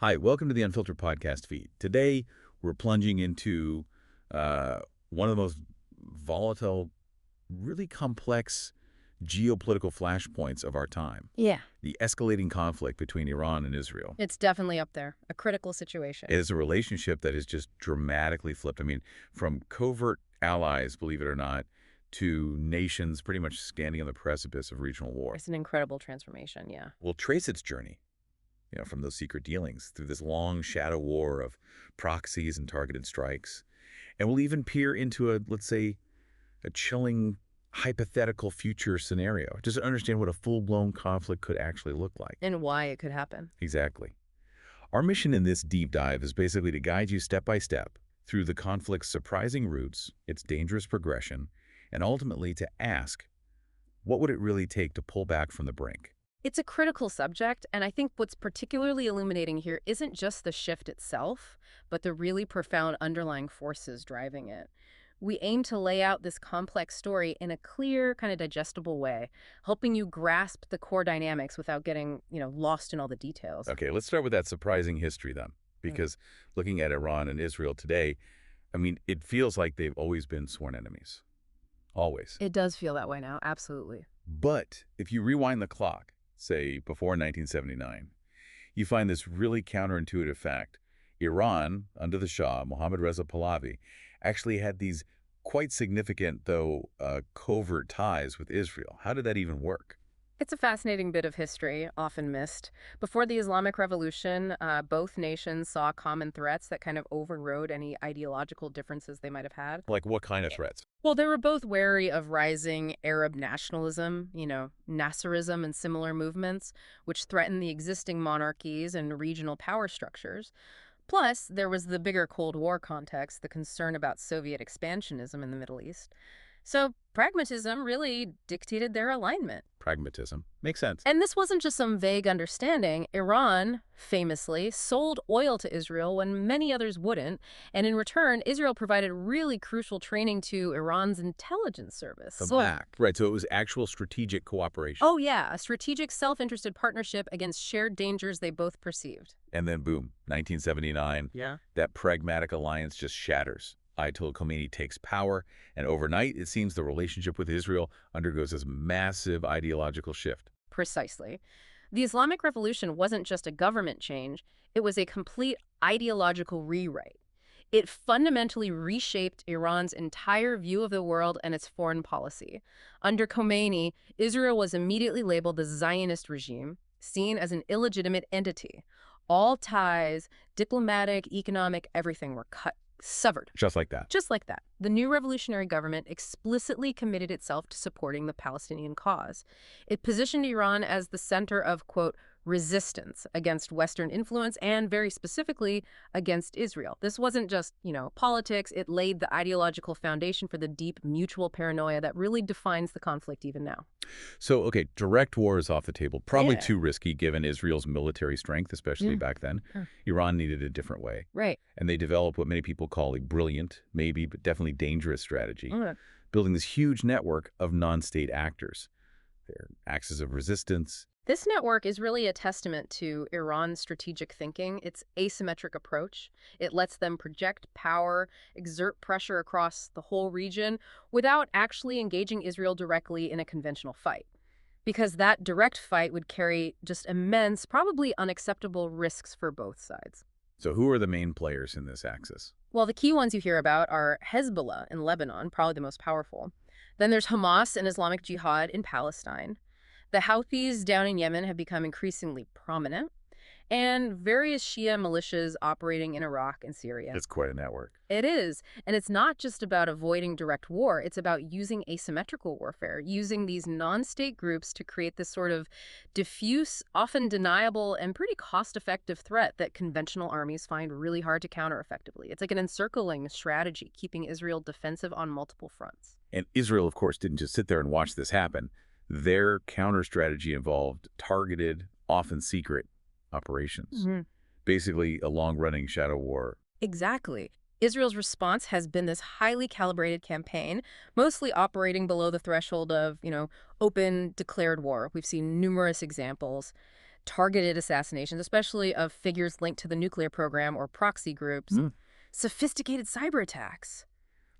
Hi, welcome to the Unfiltered Podcast Feed. Today, we're plunging into one of the most volatile, really complex geopolitical flashpoints of our time, Yeah, the escalating conflict between Iran and Israel. it's definitely up there. A critical situation. It is a relationship that has just dramatically flipped. I mean, from covert allies, believe it or not, to nations pretty much standing on the precipice of regional war. It's an incredible transformation, yeah. We'll trace its journey, from those secret dealings through this long shadow war of proxies and targeted strikes. And we'll even peer into let's say, a chilling hypothetical future scenario, just to understand what a full-blown conflict could actually look like. And why it could happen. Exactly. Our mission in this deep dive is basically to guide you step by step through the conflict's surprising roots, its dangerous progression, and ultimately to ask, what would it really take to pull back from the brink? It's a critical subject, and I think what's particularly illuminating here isn't just the shift itself, but the really profound underlying forces driving it. We aim to lay out this complex story in a clear, kind of digestible way, helping you grasp the core dynamics without getting, lost in all the details. Okay, let's start with that surprising history then, because looking at Iran and Israel today, I mean, it feels like they've always been sworn enemies. Always. It does feel that way now, absolutely. But if you rewind the clock, say before 1979, you find this really counterintuitive fact. Iran, under the Shah, Mohammad Reza Pahlavi, actually had these quite significant, though covert ties with Israel. How did that even work? It's a fascinating bit of history, often missed. Before the Islamic Revolution, both nations saw common threats that kind of overrode any ideological differences they might have had. Like what kind of threats? Well, they were both wary of rising Arab nationalism, Nasserism and similar movements, which threatened the existing monarchies and regional power structures. Plus, there was the bigger Cold War context, the concern about Soviet expansionism in the Middle East. So pragmatism really dictated their alignment. Pragmatism. Makes sense. And this wasn't just some vague understanding. Iran, famously, sold oil to Israel when many others wouldn't. And in return, Israel provided really crucial training to Iran's intelligence service. Right, so it was actual strategic cooperation. Oh, yeah, a strategic, self-interested partnership against shared dangers they both perceived. And then, boom, 1979, that pragmatic alliance just shatters. Ayatollah Khomeini takes power, and overnight, it seems the relationship with Israel undergoes this massive ideological shift. Precisely. The Islamic Revolution wasn't just a government change, it was a complete ideological rewrite. It fundamentally reshaped Iran's entire view of the world and its foreign policy. Under Khomeini, Israel was immediately labeled the Zionist regime, seen as an illegitimate entity. All ties, diplomatic, economic, everything were severed. Just like that. Just like that. The new revolutionary government explicitly committed itself to supporting the Palestinian cause. It positioned Iran as the center of, quote, resistance against Western influence and, very specifically, against Israel. This wasn't just, politics. It laid the ideological foundation for the deep mutual paranoia that really defines the conflict even now. So, okay, direct war is off the table. Probably too risky given Israel's military strength, especially back then. Iran needed a different way. Right. And they developed what many people call a brilliant, maybe, but definitely dangerous strategy, building this huge network of non-state actors. Their axis of resistance. This network is really a testament to Iran's strategic thinking, its asymmetric approach. It lets them project power, exert pressure across the whole region without actually engaging Israel directly in a conventional fight. Because that direct fight would carry just immense, probably unacceptable risks for both sides. So who are the main players in this axis? Well, the key ones you hear about are Hezbollah in Lebanon, probably the most powerful. Then there's Hamas and Islamic Jihad in Palestine. The Houthis down in Yemen have become increasingly prominent, and various Shia militias operating in Iraq and Syria. It's quite a network. It is. And it's not just about avoiding direct war. It's about using asymmetrical warfare, using these non-state groups to create this sort of diffuse, often deniable, and pretty cost-effective threat that conventional armies find really hard to counter effectively. It's like an encircling strategy, keeping Israel defensive on multiple fronts. And Israel, of course, didn't just sit there and watch this happen. Their counter strategy involved targeted, often secret operations. Basically, a long-running shadow war. Exactly. Israel's response has been this highly calibrated campaign, mostly operating below the threshold of, open declared war. We've seen numerous examples. targeted assassinations, especially of figures linked to the nuclear program or proxy groups, sophisticated cyber attacks,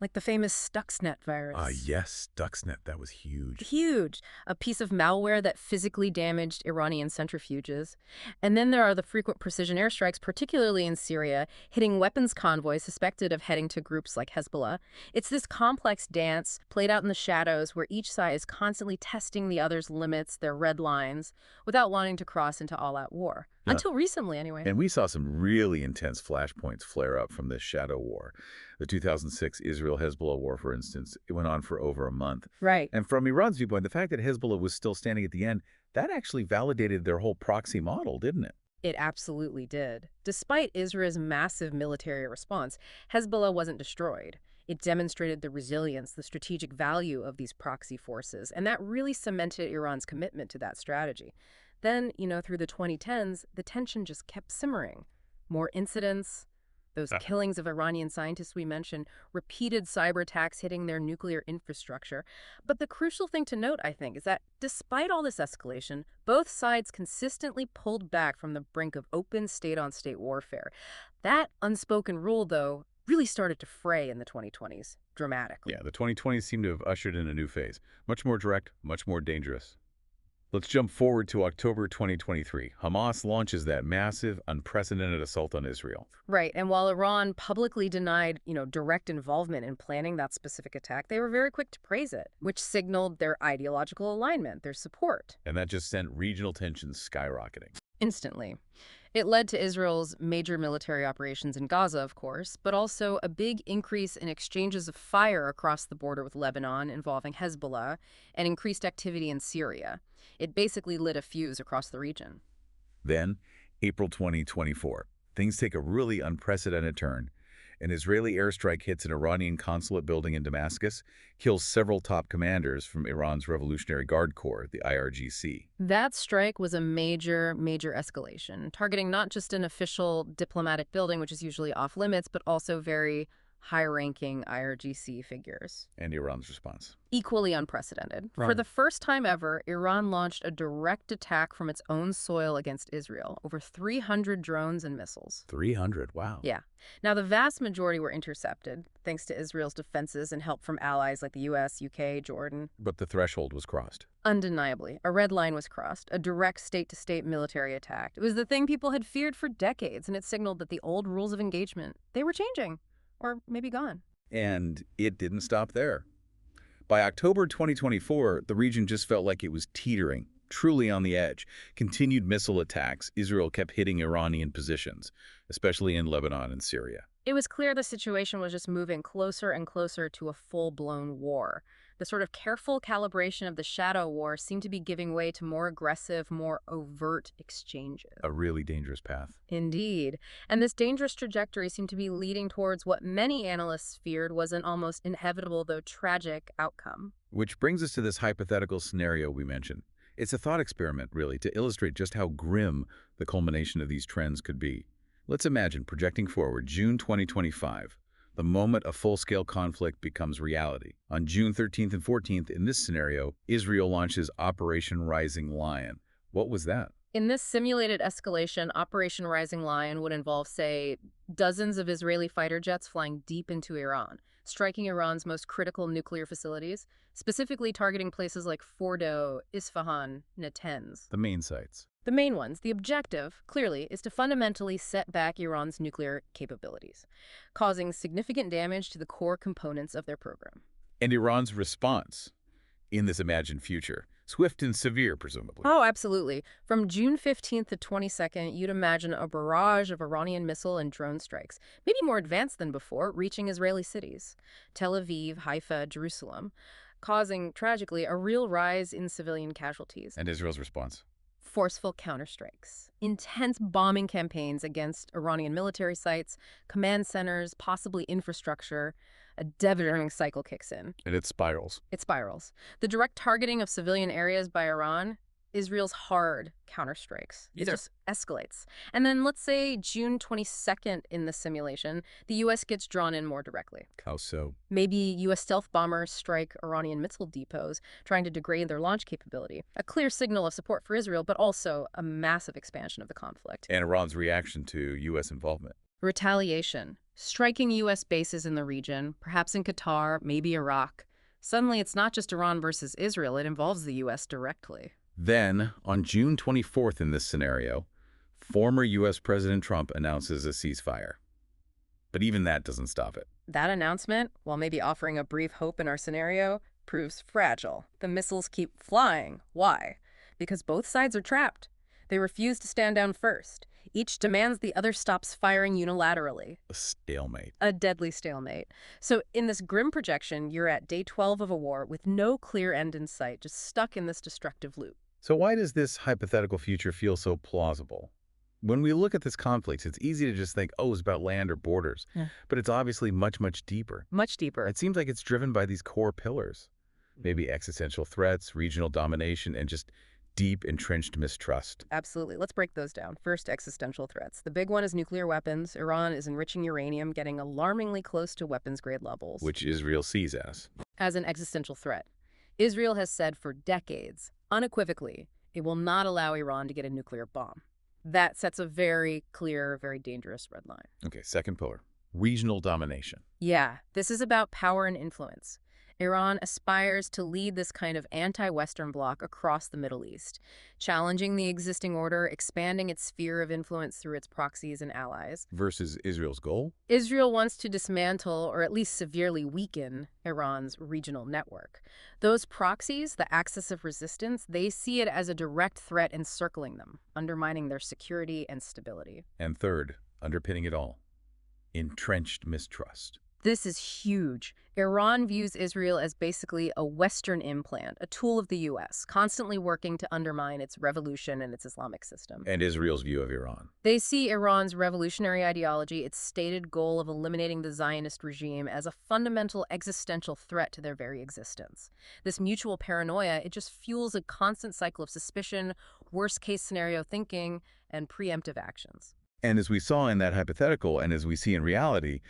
like the famous Stuxnet virus. Yes, Stuxnet, that was huge. Huge. A piece of malware that physically damaged Iranian centrifuges. And then there are the frequent precision airstrikes, particularly in Syria, hitting weapons convoys suspected of heading to groups like Hezbollah. It's this complex dance played out in the shadows where each side is constantly testing the other's limits, their red lines, without wanting to cross into all-out war. Yeah. Until recently, anyway. And we saw some really intense flashpoints flare up from this shadow war. The 2006 Israel-Hezbollah war, for instance, it went on for over a month. Right. And from Iran's viewpoint, the fact that Hezbollah was still standing at the end, that actually validated their whole proxy model, didn't it? It absolutely did. Despite Israel's massive military response, Hezbollah wasn't destroyed. It demonstrated the resilience, the strategic value of these proxy forces, and that really cemented Iran's commitment to that strategy. Then, through the 2010s, the tension just kept simmering. More incidents, those killings of Iranian scientists we mentioned, repeated cyber attacks hitting their nuclear infrastructure. But the crucial thing to note, I think, is that despite all this escalation, both sides consistently pulled back from the brink of open state-on-state warfare. That unspoken rule, though, really started to fray in the 2020s, dramatically. Yeah, the 2020s seem to have ushered in a new phase. Much more direct, much more dangerous. Let's jump forward to October 2023. Hamas launches that massive, unprecedented assault on Israel. Right, and while Iran publicly denied, direct involvement in planning that specific attack, they were very quick to praise it, which signaled their ideological alignment, their support. And that just sent regional tensions skyrocketing. Instantly. It led to Israel's major military operations in Gaza, of course, but also a big increase in exchanges of fire across the border with Lebanon involving Hezbollah and increased activity in Syria. It basically lit a fuse across the region. Then, April 2024, things take a really unprecedented turn. An Israeli airstrike hits an Iranian consulate building in Damascus, kills several top commanders from Iran's Revolutionary Guard Corps, the IRGC. That strike was a major escalation, targeting not just an official diplomatic building, which is usually off limits, but also very high-ranking IRGC figures. And Iran's response? Equally unprecedented. Right. For the first time ever, Iran launched a direct attack from its own soil against Israel, over 300 drones and missiles. 300, wow. Yeah. Now, the vast majority were intercepted, thanks to Israel's defenses and help from allies like the U.S., UK, Jordan. But the threshold was crossed. Undeniably, a red line was crossed, a direct state-to-state military attack. It was the thing people had feared for decades, and it signaled that the old rules of engagement, they were changing. Or maybe gone. And it didn't stop there. By October 2024, the region just felt like it was teetering, truly on the edge. Continued missile attacks, Israel kept hitting Iranian positions, especially in Lebanon and Syria. It was clear the situation was just moving closer and closer to a full-blown war. The sort of careful calibration of the shadow war seemed to be giving way to more aggressive, more overt exchanges. A really dangerous path. Indeed. And this dangerous trajectory seemed to be leading towards what many analysts feared was an almost inevitable, though tragic, outcome. Which brings us to this hypothetical scenario we mentioned. It's a thought experiment, really, to illustrate just how grim the culmination of these trends could be. Let's imagine projecting forward June 2025. The moment a full-scale conflict becomes reality. On June 13th and 14th, in this scenario, Israel launches Operation Rising Lion. What was that? In this simulated escalation, Operation Rising Lion would involve, say, dozens of Israeli fighter jets flying deep into Iran, striking Iran's most critical nuclear facilities, specifically targeting places like Fordo, Isfahan, Natanz. The main sites. The main ones. The objective, clearly, is to fundamentally set back Iran's nuclear capabilities, causing significant damage to the core components of their program. And Iran's response in this imagined future? Swift and severe, presumably. Oh, absolutely. From June 15th to 22nd, you'd imagine a barrage of Iranian missile and drone strikes, maybe more advanced than before, reaching Israeli cities, Tel Aviv, Haifa, Jerusalem, causing, tragically, a real rise in civilian casualties. And Israel's response? Forceful counterstrikes, intense bombing campaigns against Iranian military sites, command centers, possibly infrastructure. A devastating cycle kicks in. And it spirals. It spirals. The direct targeting of civilian areas by Iran, Israel's hard counterstrikes. It Either. just escalates. And then let's say June 22nd in the simulation, the U.S. gets drawn in more directly. How so? Maybe U.S. stealth bombers strike Iranian missile depots, trying to degrade their launch capability. A clear signal of support for Israel, but also a massive expansion of the conflict. And Iran's reaction to U.S. involvement. Retaliation. Striking U.S. bases in the region, perhaps in Qatar, maybe Iraq. Suddenly, it's not just Iran versus Israel. It involves the U.S. directly. Then, on June 24th in this scenario, former U.S. President Trump announces a ceasefire. But even that doesn't stop it. That announcement, while maybe offering a brief hope in our scenario, proves fragile. The missiles keep flying. Why? Because both sides are trapped. They refuse to stand down first. Each demands the other stops firing unilaterally. A stalemate. A deadly stalemate. So in this grim projection, you're at day 12 of a war with no clear end in sight, just stuck in this destructive loop. So why does this hypothetical future feel so plausible? When we look at this conflict, it's easy to just think, oh, it's about land or borders. Yeah. But it's obviously much, much deeper. Much deeper. It seems like it's driven by these core pillars. Maybe existential threats, regional domination, and just deep, entrenched mistrust. Absolutely. Let's break those down. First, existential threats. The big one is nuclear weapons. Iran is enriching uranium, getting alarmingly close to weapons-grade levels. Which Israel sees as an existential threat. Israel has said for decades, unequivocally, it will not allow Iran to get a nuclear bomb. That sets a very clear, very dangerous red line. Okay, second pillar, regional domination. Yeah, this is about power and influence. Iran aspires to lead this kind of anti-Western bloc across the Middle East, challenging the existing order, expanding its sphere of influence through its proxies and allies. Versus Israel's goal? Israel wants to dismantle, or at least severely weaken, Iran's regional network. Those proxies, the axis of resistance, they see it as a direct threat encircling them, undermining their security and stability. And third, underpinning it all, entrenched mistrust. This is huge. Iran views Israel as basically a Western implant, a tool of the U.S., constantly working to undermine its revolution and its Islamic system. And Israel's view of Iran. They see Iran's revolutionary ideology, its stated goal of eliminating the Zionist regime, as a fundamental existential threat to their very existence. This mutual paranoia, it just fuels a constant cycle of suspicion, worst-case scenario thinking, and preemptive actions. And as we saw in that hypothetical, and as we see in reality,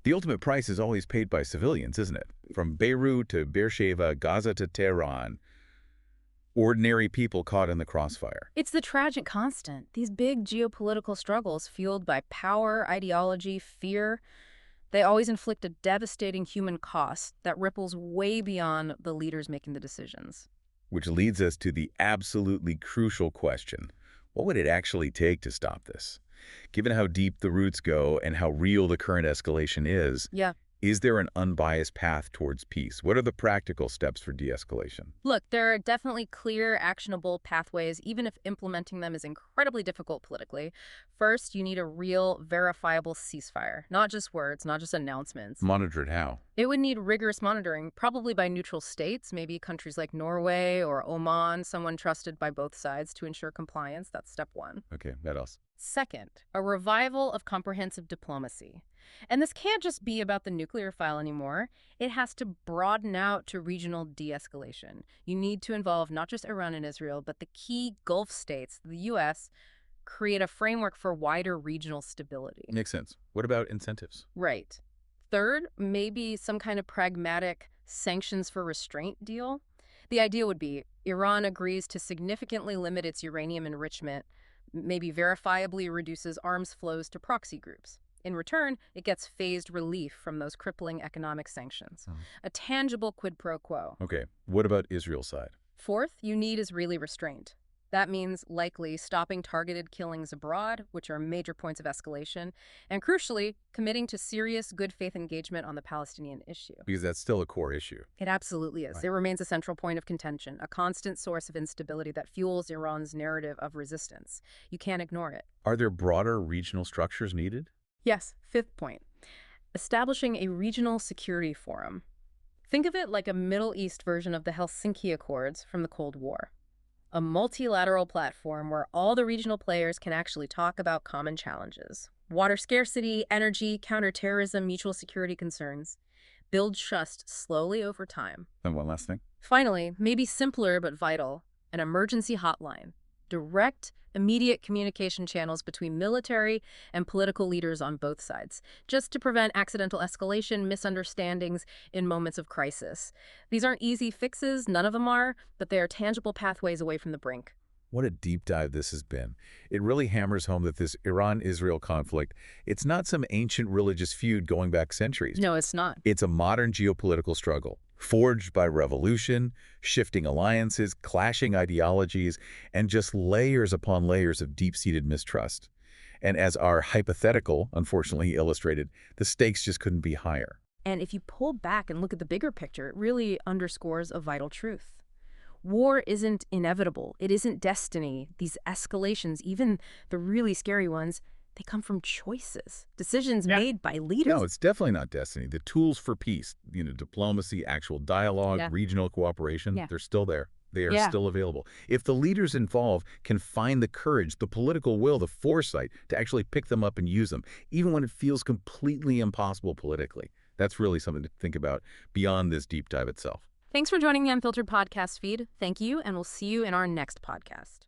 the ultimate price is always paid by civilians, isn't it? From Beirut to Beersheba, Gaza to Tehran, ordinary people caught in the crossfire. It's the tragic constant. These big geopolitical struggles fueled by power, ideology, fear, they always inflict a devastating human cost that ripples way beyond the leaders making the decisions. Which leads us to the absolutely crucial question. What would it actually take to stop this? Given how deep the roots go and how real the current escalation is there an unbiased path towards peace? What are the practical steps for de-escalation? Look, there are definitely clear, actionable pathways, even if implementing them is incredibly difficult politically. First, you need a real, verifiable ceasefire. Not just words, not just announcements. Monitored how? It would need rigorous monitoring, probably by neutral states, maybe countries like Norway or Oman, someone trusted by both sides to ensure compliance. That's step one. Okay, what else? Second, a revival of comprehensive diplomacy. And this can't just be about the nuclear file anymore. It has to broaden out to regional de-escalation. You need to involve not just Iran and Israel, but the key Gulf states, the U.S., create a framework for wider regional stability. Makes sense. What about incentives? Right. Third, maybe some kind of pragmatic sanctions for restraint deal. The idea would be Iran agrees to significantly limit its uranium enrichment, maybe verifiably reduces arms flows to proxy groups. In return, it gets phased relief from those crippling economic sanctions. A tangible quid pro quo. Okay, what about Israel's side? Fourth, you need Israeli restraint. That means likely stopping targeted killings abroad, which are major points of escalation, and crucially, committing to serious good faith engagement on the Palestinian issue. Because that's still a core issue. It absolutely is. Right. It remains a central point of contention, a constant source of instability that fuels Iran's narrative of resistance. You can't ignore it. Are there broader regional structures needed? Yes, fifth point. Establishing a regional security forum. Think of it like a Middle East version of the Helsinki Accords from the Cold War. A multilateral platform where all the regional players can actually talk about common challenges. Water scarcity, energy, counterterrorism, mutual security concerns. Build trust slowly over time. And one last thing. Finally, maybe simpler but vital, an emergency hotline, direct, immediate communication channels between military and political leaders on both sides, just to prevent accidental escalation, misunderstandings in moments of crisis. These aren't easy fixes, none of them are, but they are tangible pathways away from the brink. What a deep dive this has been. It really hammers home that this Iran-Israel conflict, it's not some ancient religious feud going back centuries. No, it's not. It's a modern geopolitical struggle, forged by revolution, shifting alliances, clashing ideologies, and just layers upon layers of deep-seated mistrust. And as our hypothetical, unfortunately, illustrated, the stakes just couldn't be higher. And if you pull back and look at the bigger picture, it really underscores a vital truth. War isn't inevitable. It isn't destiny. These escalations, even the really scary ones, they come from choices, decisions made by leaders. No, it's definitely not destiny. The tools for peace, diplomacy, actual dialogue, regional cooperation, they're still there. They are still available. If the leaders involved can find the courage, the political will, the foresight to actually pick them up and use them, even when it feels completely impossible politically, that's really something to think about beyond this deep dive itself. Thanks for joining the Unfiltered Podcast Feed. Thank you, and we'll see you in our next podcast.